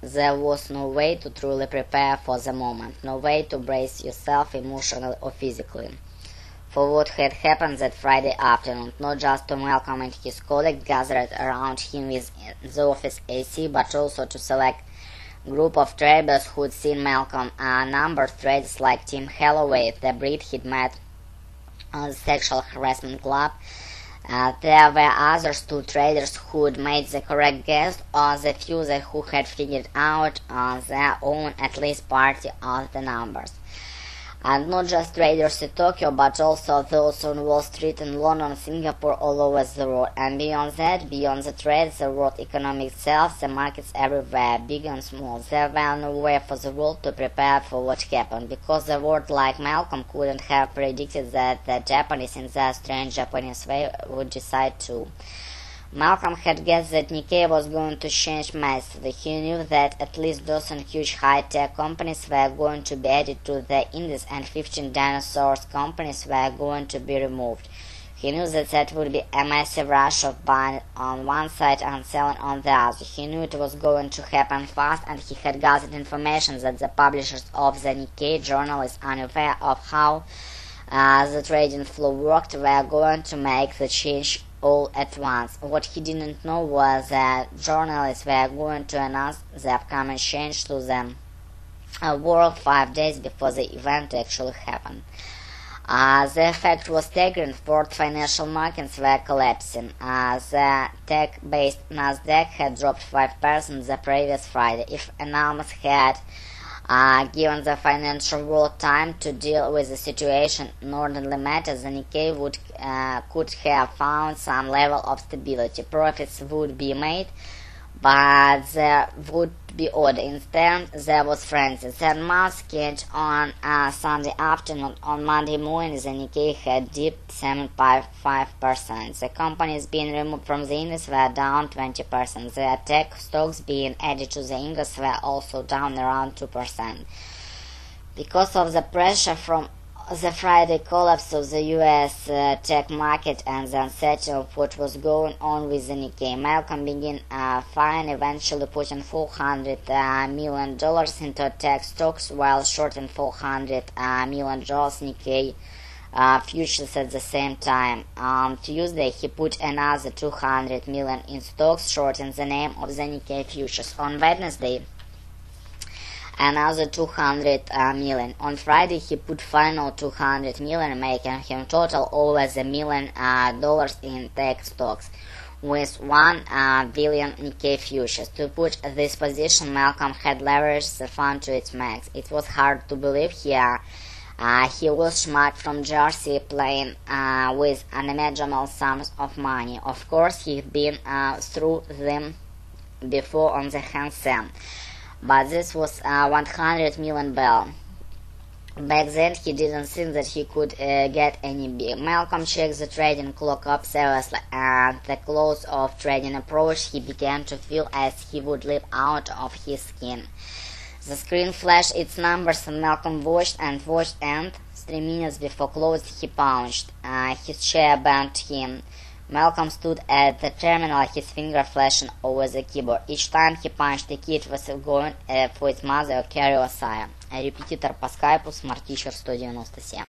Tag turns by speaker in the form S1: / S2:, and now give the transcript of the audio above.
S1: There was no way to truly prepare for the moment, no way to brace yourself emotionally or physically for what had happened that Friday afternoon, not just to Malcolm and his colleagues gathered around him with the office AC, but also to select group of traders who'd seen Malcolm. A number of traders like Tim Holloway, the Brit he'd met on the sexual harassment club. There were others, two traders who'd made the correct guess, or the few who had figured out on their own at least part of the numbers. And not just traders in Tokyo, but also those on Wall Street in London, Singapore, all over the world. And beyond that, beyond the trade, the world economy itself, the markets everywhere, big and small. There were no way for the world to prepare for what happened, because the world, like Malcolm, couldn't have predicted that the Japanese, in their strange Japanese way, would decide to. Malcolm had guessed that Nikkei was going to change massively. He knew that at least dozen huge high-tech companies were going to be added to the index and 15 dinosaurs companies were going to be removed. He knew that that would be a massive rush of buying on one side and selling on the other. He knew it was going to happen fast, and he had gathered information that the publishers of the Nikkei journalists, unaware of how the trading flow worked, were going to make the change all at once. What he didn't know was that journalists were going to announce the upcoming change to the world 5 days before the event actually happened. The effect was staggering. Fourth financial markets were collapsing. The tech-based Nasdaq had dropped 5% the previous Friday. If analysts had given the financial world time to deal with the situation in orderly matter, the Nikkei could have found some level of stability. Profits would be made, but there would be order. Instead, there was frenzy. That market on Sunday afternoon. On Monday morning, the Nikkei had dipped 7.5%. The companies being removed from the index were down 20%. The tech stocks being added to the index were also down around 2%. Because of the pressure from the Friday collapse of the U.S. tech market and the uncertainty of what was going on with the Nikkei, Malcolm began fine, eventually putting $400 million into tech stocks while shorting $400 million Nikkei futures at the same time. On Tuesday, he put another $200 million in stocks, shorting the name of the Nikkei futures. On Wednesday, another $200 million. On Friday, he put final $200 million, making him total over the $1 million in tech stocks, with $1 billion Nikkei futures. To put this position, Malcolm had leveraged the fund to its max. It was hard to believe here. He was smart from Jersey, playing with unimaginable sums of money. Of course, he'd been through them before on the handstand, but this was $100 million bill. Back then, he didn't think that he could get any big. Malcolm checked the trading clock up seriously. At the close of trading approach, he began to feel as he would leap out of his skin. The screen flashed its numbers, and Malcolm watched, and 3 minutes before close, he pounced. His chair bent him. Malcolm stood at the terminal, his finger flashing over the keyboard. Each time he punched a key, it was going for its mother or carrier sire. Репетитор по скайпу, Smart Teacher 197.